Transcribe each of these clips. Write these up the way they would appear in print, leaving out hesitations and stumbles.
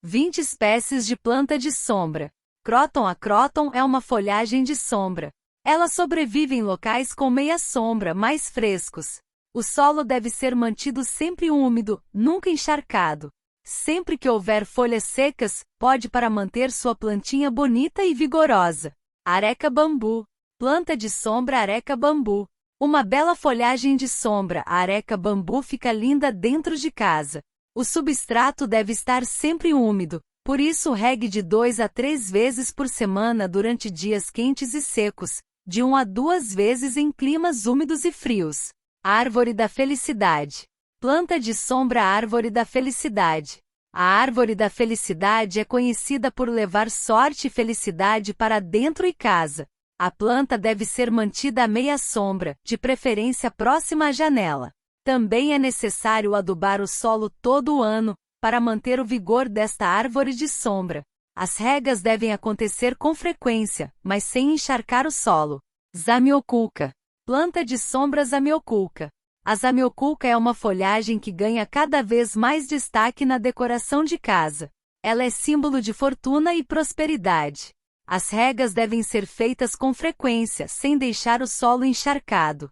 20 espécies de planta de sombra. Croton. A croton é uma folhagem de sombra. Ela sobrevive em locais com meia sombra, mais frescos. O solo deve ser mantido sempre úmido, nunca encharcado. Sempre que houver folhas secas, pode para manter sua plantinha bonita e vigorosa. Areca bambu. Planta de sombra areca bambu. Uma bela folhagem de sombra, a areca bambu fica linda dentro de casa. O substrato deve estar sempre úmido, por isso regue de 2 a 3 vezes por semana durante dias quentes e secos, de 1 a 2 vezes em climas úmidos e frios. Árvore da felicidade. Planta de sombra árvore da felicidade. A árvore da felicidade é conhecida por levar sorte e felicidade para dentro de casa. A planta deve ser mantida à meia sombra, de preferência próxima à janela. Também é necessário adubar o solo todo o ano, para manter o vigor desta árvore de sombra. As regas devem acontecer com frequência, mas sem encharcar o solo. Zamioculca. Planta de sombra zamioculca. A zamioculca é uma folhagem que ganha cada vez mais destaque na decoração de casa. Ela é símbolo de fortuna e prosperidade. As regas devem ser feitas com frequência, sem deixar o solo encharcado.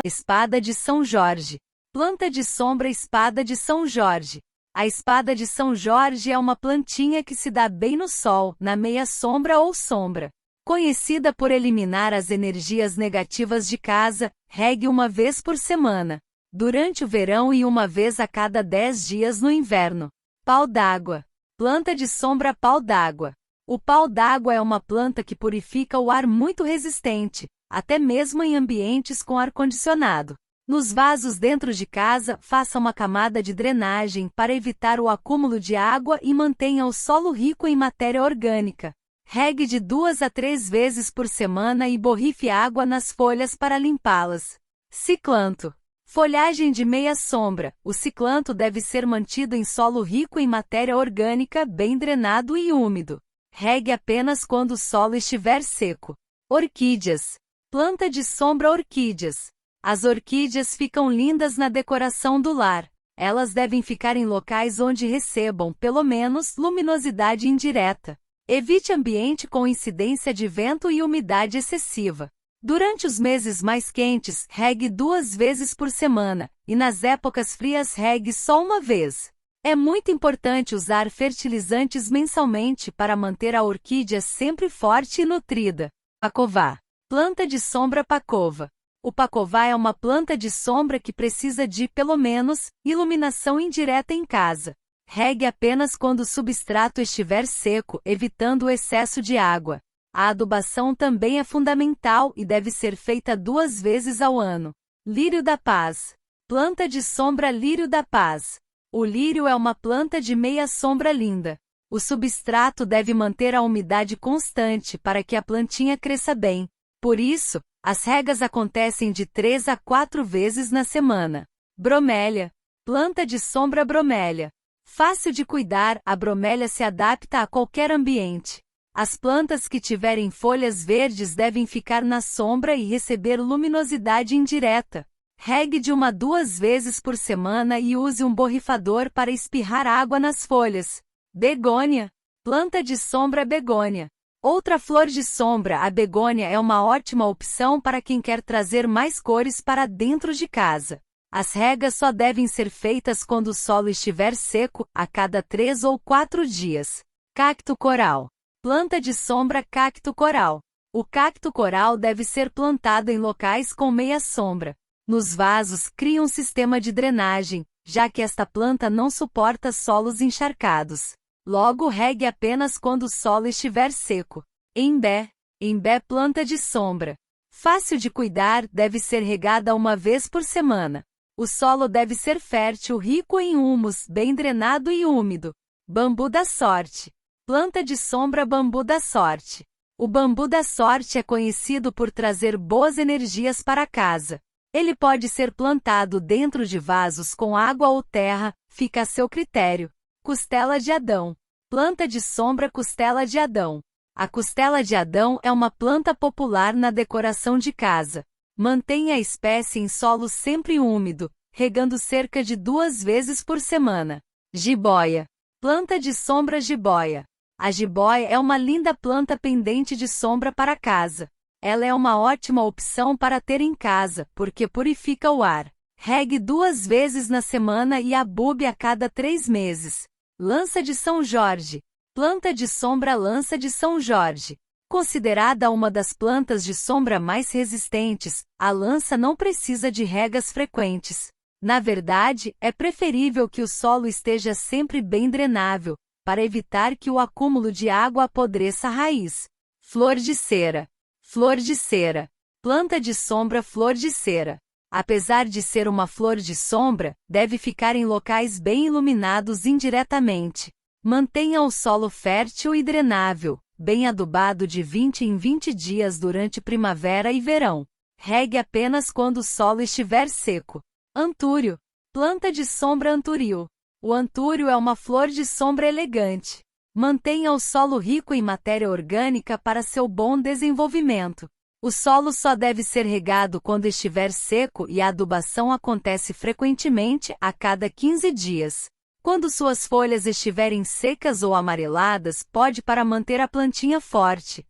Espada de São Jorge. Planta de sombra espada de São Jorge. A espada de São Jorge é uma plantinha que se dá bem no sol, na meia sombra ou sombra. Conhecida por eliminar as energias negativas de casa, regue uma vez por semana. Durante o verão e uma vez a cada 10 dias no inverno. Pau d'água. Planta de sombra pau d'água. O pau d'água é uma planta que purifica o ar muito resistente, até mesmo em ambientes com ar-condicionado. Nos vasos dentro de casa, faça uma camada de drenagem para evitar o acúmulo de água e mantenha o solo rico em matéria orgânica. Regue de 2 a 3 vezes por semana e borrife água nas folhas para limpá-las. Ciclanto. Folhagem de meia sombra. O ciclanto deve ser mantido em solo rico em matéria orgânica, bem drenado e úmido. Regue apenas quando o solo estiver seco. Orquídeas. Planta de sombra orquídeas. As orquídeas ficam lindas na decoração do lar. Elas devem ficar em locais onde recebam, pelo menos, luminosidade indireta. Evite ambiente com incidência de vento e umidade excessiva. Durante os meses mais quentes, regue 2 vezes por semana, e nas épocas frias regue só uma vez. É muito importante usar fertilizantes mensalmente para manter a orquídea sempre forte e nutrida. Pacová. Planta de sombra pacova. O pacová é uma planta de sombra que precisa de, pelo menos, iluminação indireta em casa. Regue apenas quando o substrato estiver seco, evitando o excesso de água. A adubação também é fundamental e deve ser feita 2 vezes ao ano. Lírio da paz. Planta de sombra lírio da paz. O lírio é uma planta de meia sombra linda. O substrato deve manter a umidade constante para que a plantinha cresça bem. Por isso, as regas acontecem de 3 a 4 vezes na semana. Bromélia. Planta de sombra bromélia. Fácil de cuidar, a bromélia se adapta a qualquer ambiente. As plantas que tiverem folhas verdes devem ficar na sombra e receber luminosidade indireta. Regue de 1 a 2 vezes por semana e use um borrifador para espirrar água nas folhas. Begônia. Planta de sombra begônia. Outra flor de sombra, a begônia é uma ótima opção para quem quer trazer mais cores para dentro de casa. As regas só devem ser feitas quando o solo estiver seco, a cada 3 ou 4 dias. Cacto coral. Planta de sombra cacto coral. O cacto coral deve ser plantado em locais com meia sombra. Nos vasos, crie um sistema de drenagem, já que esta planta não suporta solos encharcados. Logo regue apenas quando o solo estiver seco. Embé. Embé planta de sombra. Fácil de cuidar, deve ser regada 1 vez por semana. O solo deve ser fértil, rico em humus, bem drenado e úmido. Bambu da sorte. Planta de sombra bambu da sorte. O bambu da sorte é conhecido por trazer boas energias para casa. Ele pode ser plantado dentro de vasos com água ou terra, fica a seu critério. Costela de Adão. Planta de sombra costela de Adão. A costela de Adão é uma planta popular na decoração de casa. Mantenha a espécie em solo sempre úmido, regando cerca de 2 vezes por semana. Jiboia. Planta de sombra jiboia. A jiboia é uma linda planta pendente de sombra para casa. Ela é uma ótima opção para ter em casa, porque purifica o ar. Regue 2 vezes na semana e abube a cada 3 meses. Lança de São Jorge. Planta de sombra lança de São Jorge. Considerada uma das plantas de sombra mais resistentes, a lança não precisa de regas frequentes. Na verdade, é preferível que o solo esteja sempre bem drenável, para evitar que o acúmulo de água apodreça a raiz. Flor de cera. Flor de cera. Planta de sombra flor de cera. Apesar de ser uma flor de sombra, deve ficar em locais bem iluminados indiretamente. Mantenha o solo fértil e drenável, bem adubado de 20 em 20 dias durante primavera e verão. Regue apenas quando o solo estiver seco. Antúrio. Planta de sombra antúrio. O antúrio é uma flor de sombra elegante. Mantenha o solo rico em matéria orgânica para seu bom desenvolvimento. O solo só deve ser regado quando estiver seco e a adubação acontece frequentemente a cada 15 dias. Quando suas folhas estiverem secas ou amareladas, pode para manter a plantinha forte.